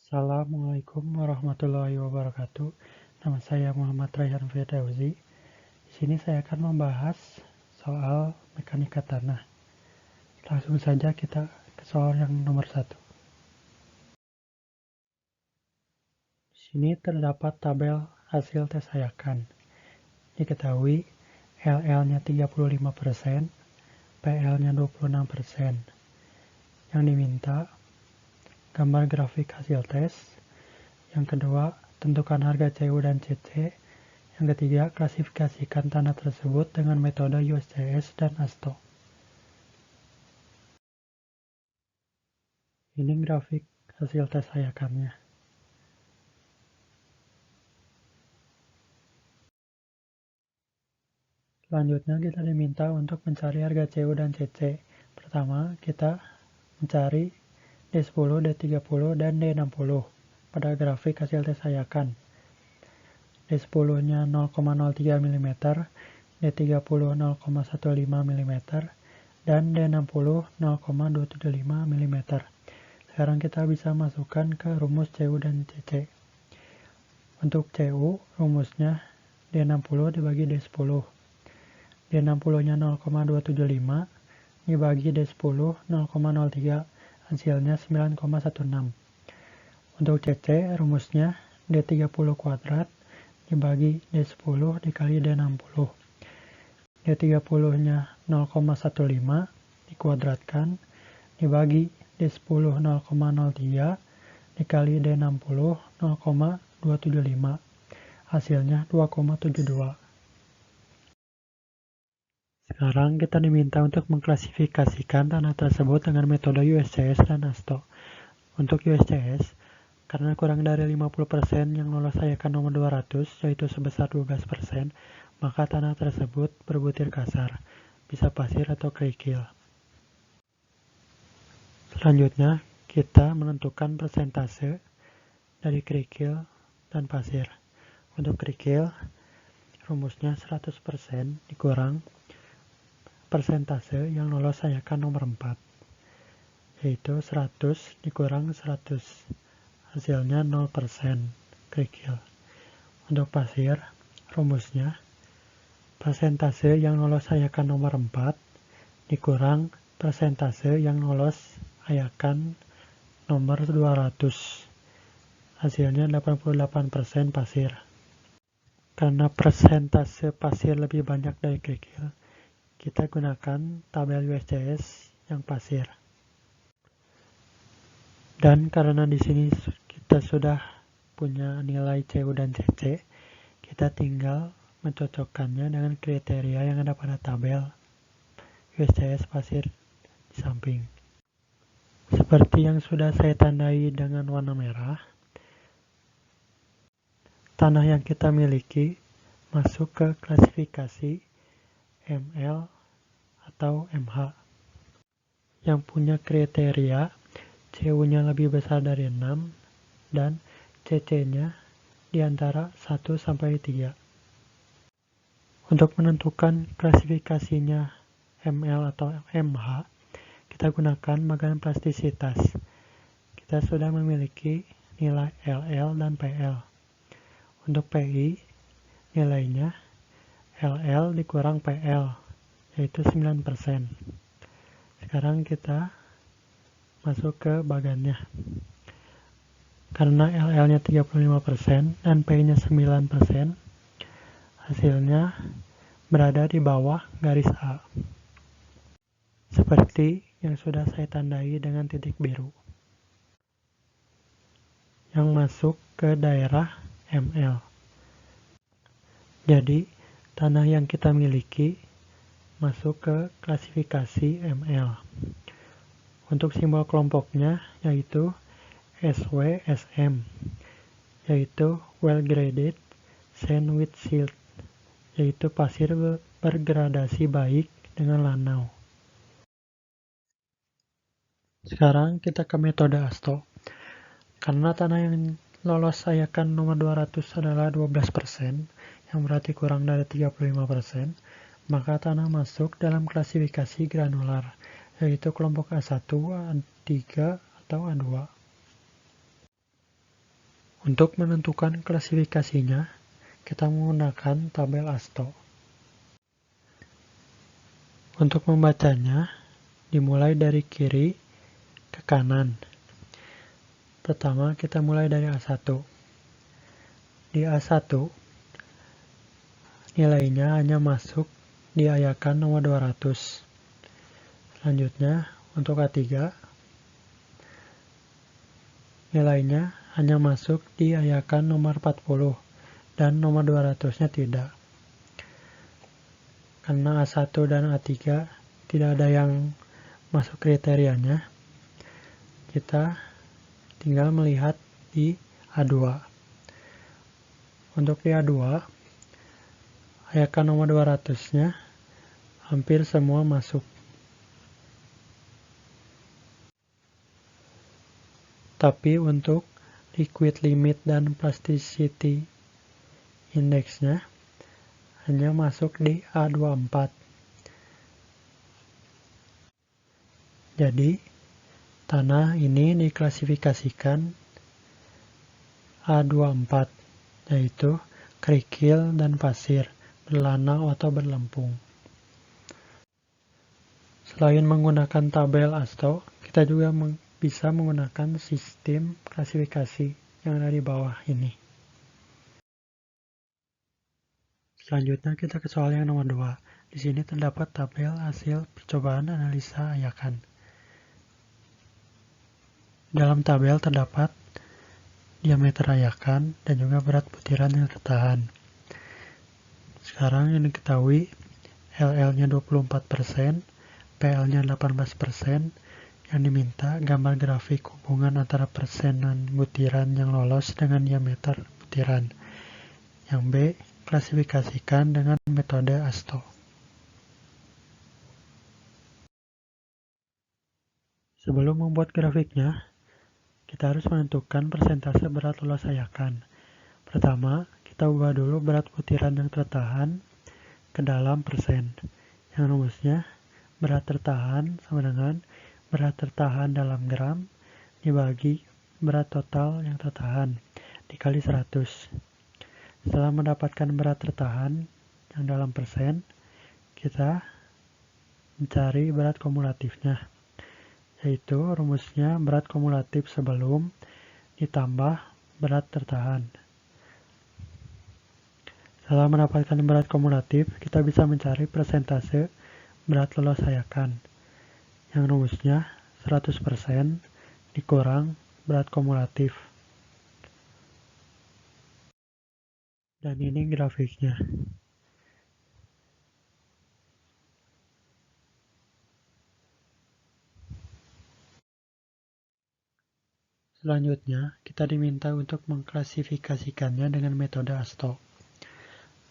Assalamualaikum warahmatullahi wabarakatuh. Nama saya Muhammad Rayhan Firdausi. Di sini saya akan membahas soal mekanika tanah. Langsung saja kita ke soal yang nomor 1. Di sini terdapat tabel hasil tes ayakan. Diketahui LL-nya 35%, PL-nya 26%. Yang diminta gambar grafik hasil tes. Yang kedua, tentukan harga CU dan CC. Yang ketiga, klasifikasikan tanah tersebut dengan metode USCS dan ASTO. Ini grafik hasil tes ayakannya. Selanjutnya kita diminta untuk mencari harga CU dan CC. Pertama, kita mencari D10, D30, dan D60 pada grafik hasil tes ayakan. D10-nya 0,03 mm, D30 0,15 mm, dan D60 0,275 mm. Sekarang kita bisa masukkan ke rumus CU dan CC. Untuk CU, rumusnya D60 dibagi D10. D60-nya 0,275 dibagi D10 0,03, hasilnya 9,16. Untuk CC, rumusnya D30 kuadrat dibagi D10 dikali D60. D30-nya 0,15 dikuadratkan dibagi D10 0,03 dikali D60 0,275. Hasilnya 2,72. Sekarang kita diminta untuk mengklasifikasikan tanah tersebut dengan metode USCS dan ASTO. Untuk USCS, karena kurang dari 50% yang lolos ayakan nomor 200, yaitu sebesar 12%, maka tanah tersebut berbutir kasar, bisa pasir atau kerikil. Selanjutnya, kita menentukan persentase dari kerikil dan pasir. Untuk kerikil, rumusnya 100% dikurang persentase yang lolos ayakan nomor 4, yaitu 100 dikurang 100. Hasilnya 0% kerikil. Untuk pasir, rumusnya persentase yang lolos ayakan nomor 4 dikurang persentase yang lolos ayakan nomor 200. Hasilnya 88% pasir. Karena persentase pasir lebih banyak dari kerikil, kita gunakan tabel USCS yang pasir. Dan karena di sini kita sudah punya nilai CU dan CC, kita tinggal mencocokkannya dengan kriteria yang ada pada tabel USCS pasir di samping. Seperti yang sudah saya tandai dengan warna merah, tanah yang kita miliki masuk ke klasifikasi ML atau MH yang punya kriteria CU-nya lebih besar dari 6 dan CC-nya di antara 1 sampai 3. Untuk menentukan klasifikasinya ML atau MH, kita gunakan bagan plastisitas. Kita sudah memiliki nilai LL dan PL. Untuk PI, nilainya LL dikurang PL, yaitu 9%. Sekarang kita masuk ke bagannya. Karena LL-nya 35% dan PI-nya 9%, hasilnya berada di bawah garis A. Seperti yang sudah saya tandai dengan titik biru. Yang masuk ke daerah ML. Jadi, tanah yang kita miliki masuk ke klasifikasi ML. Untuk simbol kelompoknya yaitu SWSM, yaitu Well Graded Sand with Silt, yaitu pasir bergradasi baik dengan lanau. Sekarang kita ke metode ASTO. Karena tanah yang lolos ayakan nomor 200 adalah 12%, yang berarti kurang dari 35%, maka tanah masuk dalam klasifikasi granular, yaitu kelompok A1, A3, atau A2. Untuk menentukan klasifikasinya, kita menggunakan tabel ASTO. Untuk membacanya, dimulai dari kiri ke kanan. Pertama, kita mulai dari A1. Di A1, nilainya hanya masuk di ayakan nomor 200. Selanjutnya, untuk A3, nilainya hanya masuk di ayakan nomor 40 dan nomor 200-nya tidak. Karena A1 dan A3 tidak ada yang masuk kriterianya, kita tinggal melihat di A2. Untuk di A2, ayakan nomor 200-nya hampir semua masuk. Tapi untuk liquid limit dan plasticity index-nya hanya masuk di A24. Jadi, tanah ini diklasifikasikan A24, yaitu kerikil dan pasir, berlanau atau berlempung. Selain menggunakan tabel ASTO, kita juga bisa menggunakan sistem klasifikasi yang ada di bawah ini. Selanjutnya kita ke soal yang nomor 2. Di sini terdapat tabel hasil percobaan analisa ayakan. Dalam tabel terdapat diameter ayakan dan juga berat butiran yang tertahan. Sekarang yang diketahui LL-nya 24%, PL-nya 18%, yang diminta gambar grafik hubungan antara persenan butiran yang lolos dengan diameter butiran. Yang B, klasifikasikan dengan metode ASTO. Sebelum membuat grafiknya, kita harus menentukan persentase berat lolos ayakan. Pertama, kita ubah dulu berat butiran yang tertahan ke dalam persen. Yang rumusnya, berat tertahan sama dengan berat tertahan dalam gram dibagi berat total yang tertahan dikali 100. Setelah mendapatkan berat tertahan yang dalam persen, kita mencari berat kumulatifnya, yaitu rumusnya berat kumulatif sebelum ditambah berat tertahan. Setelah mendapatkan berat kumulatif, kita bisa mencari persentase berat lolos ayakan, yang rumusnya 100% dikurang berat kumulatif. Dan ini grafiknya. Selanjutnya, kita diminta untuk mengklasifikasikannya dengan metode ASTO.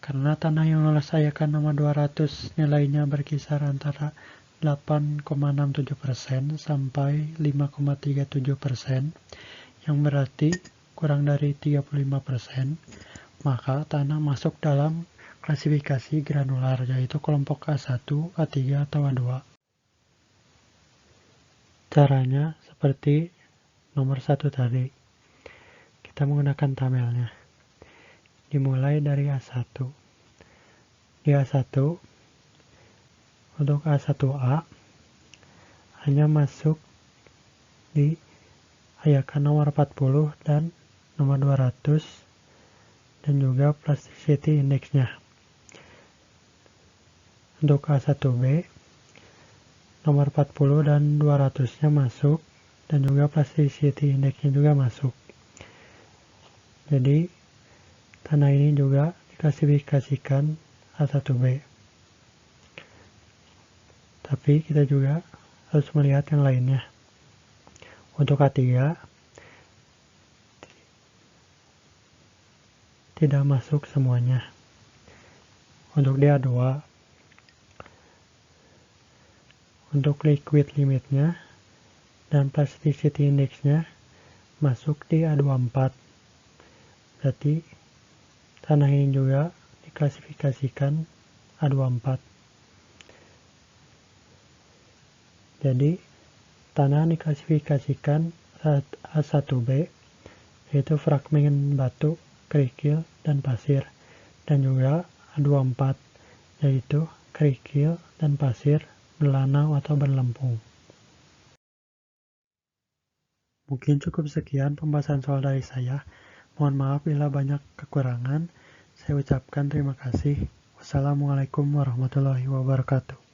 Karena tanah yang lolos ayakan nomor 200 nilainya berkisar antara 8,67% sampai 5,37%, yang berarti kurang dari 35%, maka tanah masuk dalam klasifikasi granular, yaitu kelompok A1, A3, atau A2. Caranya seperti nomor 1 tadi. Kita menggunakan tabelnya. Dimulai dari A1. Di A1, untuk A1A, hanya masuk di ayakan nomor 40 dan nomor 200, dan juga plasticity index-nya. Untuk A1B, nomor 40 dan 200-nya masuk, dan juga plasticity index-nya juga masuk. Jadi, tanah ini juga diklasifikasikan A1B. Tapi kita juga harus melihat yang lainnya. Untuk A3, tidak masuk semuanya. Untuk A2, untuk liquid limitnya dan plasticity index-nya masuk di A24. Berarti tanah ini juga diklasifikasikan A24. Jadi tanah diklasifikasikan A1B yaitu fragmen batu, kerikil, dan pasir, dan juga A24, yaitu kerikil dan pasir berlanau atau berlempung. Mungkin cukup sekian pembahasan soal dari saya. Mohon maaf bila banyak kekurangan. Saya ucapkan terima kasih. Wassalamualaikum warahmatullahi wabarakatuh.